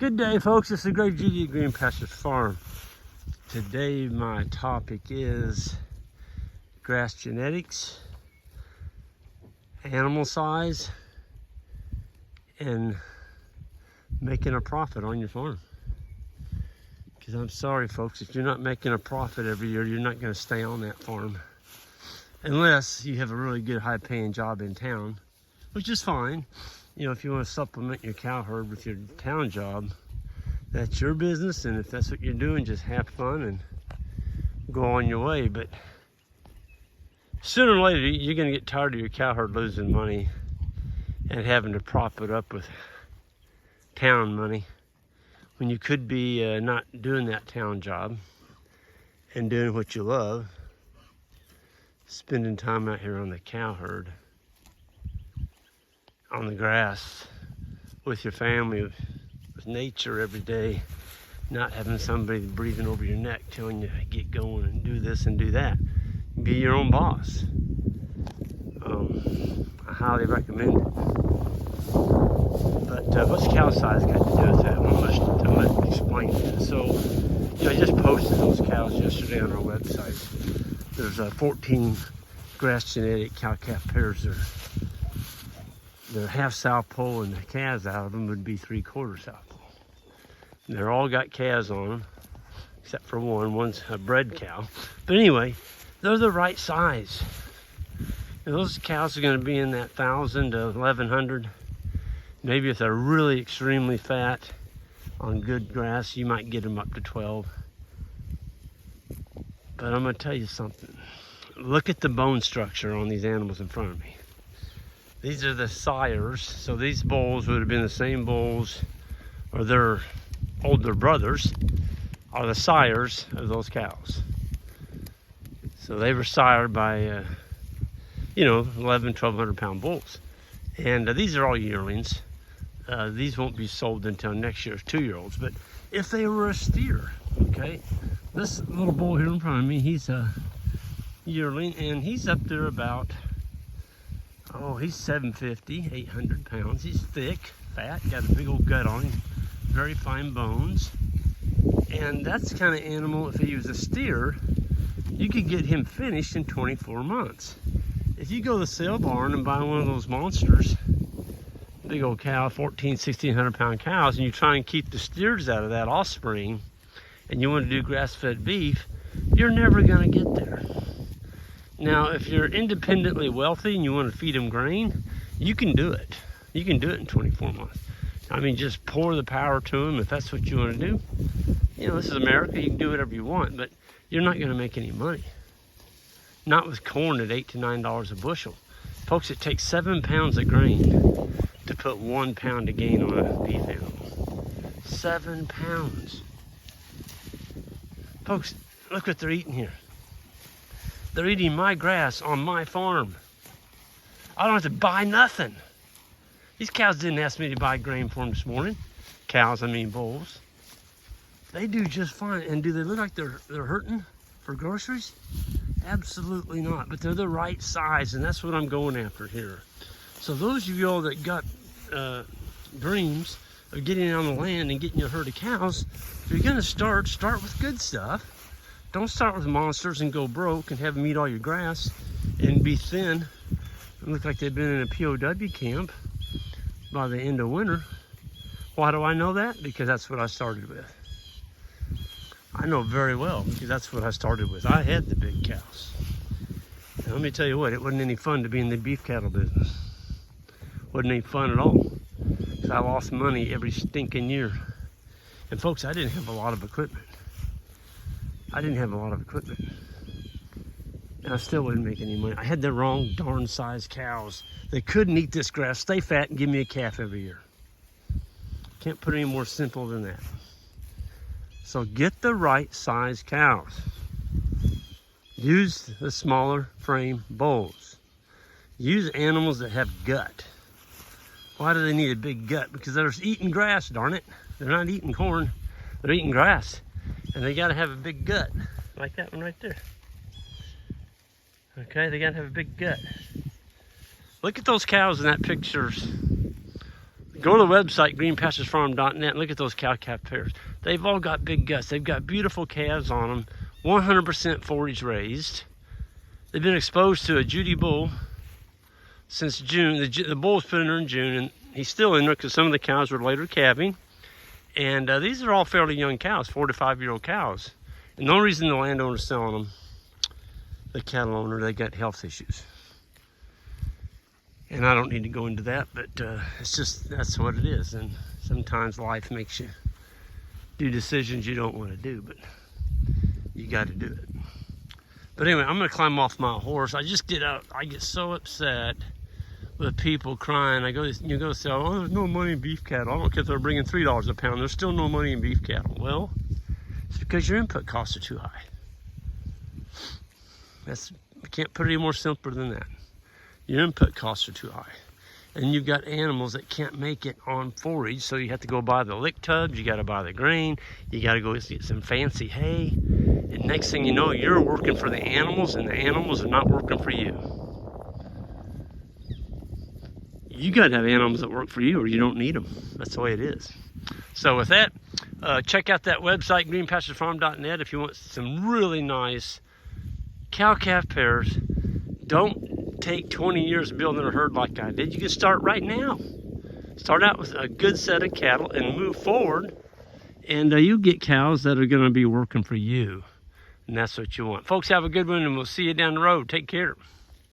Good day, folks. This is Greg G at Green Pastures Farm. Today my topic is grass genetics, animal size, and making a profit on your farm. Because I'm sorry, folks, if you're not making a profit every year, you're not going to stay on that farm. Unless you have a really good high-paying job in town, which is fine. You know, if you want to supplement your cow herd with your town job, that's your business, and if that's what you're doing, just have fun and go on your way. But sooner or later, you're going to get tired of your cow herd losing money and having to prop it up with town money when you could be not doing that town job and doing what you love, spending time out here on the cow herd, on the grass, with your family, with nature every day, not having somebody breathing over your neck telling you to get going and do this and do that. Be your own boss. I highly recommend it. But what's cow size got to do with that? I'm going to explain it. So, you know, I just posted those cows yesterday on our website. There's 14 grass genetic cow-calf pairs there. The half South Pole and the calves out of them would be 3/4 South Pole. And they're all got calves on them, except for one. One's a bred cow. But anyway, they're the right size. And those cows are going to be in that 1,000 to 1,100. Maybe if they're really extremely fat on good grass, you might get them up to 12. But I'm going to tell you something. Look at the bone structure on these animals in front of me. These are the sires, so these bulls would have been the same bulls, or their older brothers are the sires of those cows. So they were sired by, 1,100 pound bulls. And these are all yearlings. These won't be sold until next year's 2-year-olds. But if they were a steer, okay, this little bull here in front of me, he's a yearling, and he's up there about, he's 750, 800 pounds. He's thick, fat, got a big old gut on him, very fine bones. And that's the kind of animal, if he was a steer, you could get him finished in 24 months. If you go to the sale barn and buy one of those monsters, big old cow, 1,600 pound cows, and you try and keep the steers out of that offspring, and you want to do grass-fed beef, you're never going to get there. Now, if you're independently wealthy and you want to feed them grain, you can do it. You can do it in 24 months. I mean, just pour the power to them if that's what you want to do. You know, this is America. You can do whatever you want, but you're not going to make any money. Not with corn at $8 to $9 a bushel. Folks, it takes 7 pounds of grain to put 1 pound of gain on a beef animal. 7 pounds. Folks, look what they're eating here. They're eating my grass on my farm. I don't have to buy nothing. These cows didn't ask me to buy grain for them this morning. Cows, I mean bulls. They do just fine. And do they look like they're hurting for groceries? Absolutely not. But they're the right size, and that's what I'm going after here. So those of y'all that got dreams of getting on the land and getting your herd of cows, if you're going to start with good stuff. Don't start with monsters and go broke and have them eat all your grass and be thin and look like they've been in a POW camp by the end of winter. Why do I know that? Because that's what I started with. I know very well because that's what I started with. I had the big cows. And let me tell you what, it wasn't any fun to be in the beef cattle business. Wasn't any fun at all. Because I lost money every stinking year. And folks, I didn't have a lot of equipment. And I still wouldn't make any money. I had the wrong darn size cows. They couldn't eat this grass, stay fat, and give me a calf every year. Can't put it any more simple than that. So get the right size cows. Use the smaller frame bulls. Use animals that have gut. Why do they need a big gut? Because they're eating grass, darn it. They're not eating corn, they're eating grass. And they gotta have a big gut, like that one right there. Okay, they gotta have a big gut. Look at those cows in that pictures. Go to the website, greenpasturesfarm.net, and look at those cow-calf pairs. They've all got big guts. They've got beautiful calves on them, 100% forage raised. They've been exposed to a Judy bull since June. The bull was put in there in June, and he's still in there because some of the cows were later calving. And these are all fairly young cows, 4 to 5 year old cows. And the only reason the landowner's selling them, the cattle owner, they got health issues. And I don't need to go into that, but it's just, that's what it is. And sometimes life makes you do decisions you don't want to do, but you got to do it. But anyway, I'm going to climb off my horse. I just get out, I get so upset with people crying. You go say, oh, there's no money in beef cattle. I don't care if they're bringing $3 a pound. There's still no money in beef cattle. Well, it's because your input costs are too high. You can't put it any more simpler than that. Your input costs are too high. And you've got animals that can't make it on forage, so you have to go buy the lick tubs, you got to buy the grain, you got to go get some fancy hay. And next thing you know, you're working for the animals, and the animals are not working for you. You got to have animals that work for you, or you don't need them. That's the way it is. So with that, check out that website, greenpasturesfarm.net, if you want some really nice cow-calf pairs. Don't take 20 years building a herd like I did. You can start right now. Start out with a good set of cattle and move forward, and you get cows that are going to be working for you. And that's what you want. Folks, have a good one, and we'll see you down the road. Take care.